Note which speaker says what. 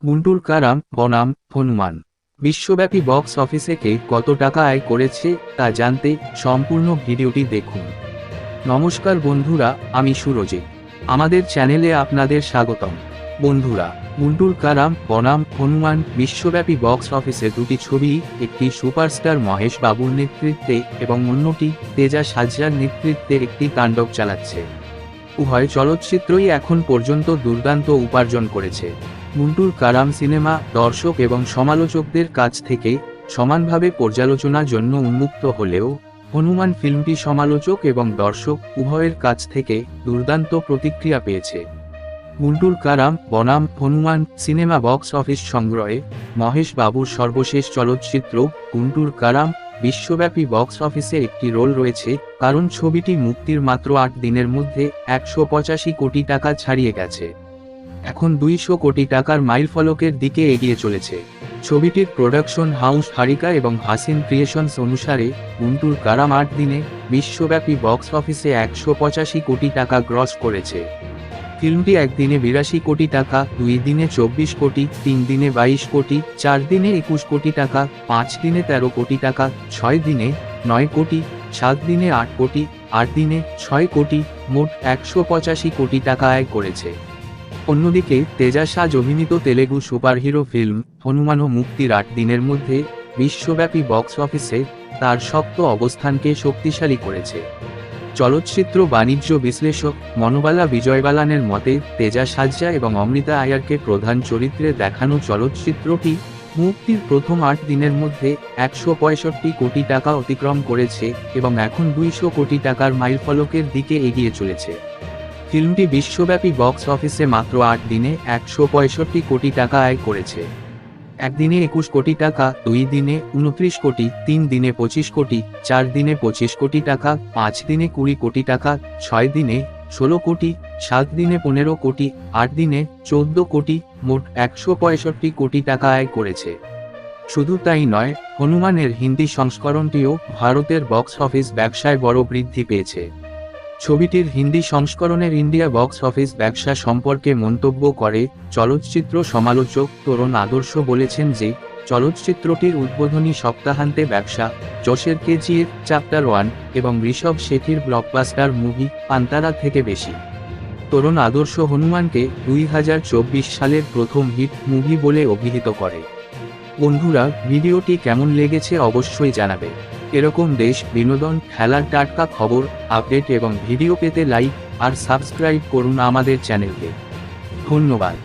Speaker 1: গুন্টুর কারাম বনাম হনুমান বিশ্বব্যাপী বক্স অফিসে কে কত টাকা আয় করেছে তা জানতে সম্পূর্ণ ভিডিওটি দেখুন। নমস্কার বন্ধুরা, আমি সুরজিৎ। আমাদের চ্যানেলে আপনাদের স্বাগতম। বন্ধুরা, গুন্টুর কারাম বনাম হনুমান বিশ্বব্যাপী বক্স অফিসে দুটি ছবি, একটি সুপারস্টার মহেশ বাবুর নেতৃত্বে এবং অন্যটি তেজা সাজ্জার নেতৃত্বে একটি তাণ্ডব চালাচ্ছে। উভয় চলচ্চিত্রই এখন পর্যন্ত দুর্দান্ত উপার্জন করেছে। গুন্টুর কারাম সিনেমা দর্শক এবং সমালোচকদের কাছ থেকে সমানভাবে পর্যালোচনার জন্য উন্মুক্ত হলেও হনুমান ফিল্মটি সমালোচক এবং দর্শক উভয়ের কাছ থেকে দুর্দান্ত প্রতিক্রিয়া পেয়েছে। গুন্টুর কারাম বনাম হনুমান সিনেমা বক্স অফিস সংগ্রহে মহেশ বাবুর সর্বশেষ চলচ্চিত্র গুন্টুর কারাম বিশ্বব্যাপী বক্স অফিসে একটি রোল রয়েছে, কারণ ছবিটি মুক্তির মাত্র 8 দিনের মধ্যে 185 কোটি টাকা ছাড়িয়ে গেছে। এখন 200 কোটি টাকার মাইলফলকের দিকে এগিয়ে চলেছে। ছবিটির প্রোডাকশন হাউস হারিকা এবং হাসিন ক্রিয়েশনস অনুসারে গুন্টুর কারাম 8 দিনে বিশ্বব্যাপী বক্স অফিসে 185 কোটি টাকা গ্রস করেছে। ফিল্মটি একদিনে 82 কোটি টাকা, 2 দিনে 24 কোটি, 3 দিনে 22 কোটি, 4 দিনে 21 কোটি টাকা, 5 দিনে 13 কোটি টাকা, 6 দিনে 9 কোটি, 7 দিনে 8 কোটি, 8 দিনে 6 কোটি, মোট 185 কোটি টাকা আয় করেছে। অন্যদিকে তেজা সাজ অভিনীত তেলেগু সুপারহিরো ফিল্ম হনুমানও মুক্তির 8 দিনের মধ্যে বিশ্বব্যাপী বক্স অফিসে তার শক্ত অবস্থানকে শক্তিশালী করেছে। চলচ্চিত্র বাণিজ্য বিশ্লেষক মনোবালা বিজয়বালানের মতে তেজা সাজ্জা এবং অমৃতা আয়ারকে প্রধান চরিত্রে দেখানো চলচ্চিত্রটি মুক্তির প্রথম 8 দিনের মধ্যে 165 কোটি টাকা অতিক্রম করেছে এবং এখন 200 কোটি টাকার মাইলফলকের দিকে এগিয়ে চলেছে। ফিল্মটি বিশ্বব্যাপী বক্স অফিসে মাত্র 8 দিনে 165 কোটি টাকা আয় করেছে। একদিনে 21 কোটি টাকা, 2 দিনে 29 কোটি, 3 দিনে 25 কোটি, 4 দিনে 25 কোটি টাকা, 5 দিনে 20 কোটি টাকা, 6 দিনে 16 কোটি, 7 দিনে 15 কোটি, 8 দিনে 14 কোটি, মোট 165 কোটি টাকা আয় করেছে। শুধু তাই নয়, হনুমানের হিন্দি সংস্করণটিও ভারতের বক্স অফিস ব্যবসায় বড় বৃদ্ধি পেয়েছে। ছবিটির হিন্দি সংস্করণের ইন্ডিয়া বক্স অফিস ব্যবসা সম্পর্কে মন্তব্য করে চলচ্চিত্র সমালোচক তরুণ আদর্শ বলেছেন যে চলচ্চিত্রটির উদ্বোধনী সপ্তাহান্তে ব্যবসা যশের কেজিএফ চ্যাপ্টার 1 এবং ঋষভ শেঠির ব্লকবাস্টার মুভি পান্তারা থেকে বেশি। তরুণ আদর্শ হনুমানকে 2024 সালের প্রথম হিট মুভি বলে অভিহিত করে। বন্ধুরা, ভিডিওটি কেমন লেগেছে অবশ্যই জানাবে। এরকম দেশ, বিনোদন, খেলার টাটকা খবর, আপডেট এবং ভিডিও পেতে লাইক আর সাবস্ক্রাইব করুন আমাদের চ্যানেলকে। ধন্যবাদ।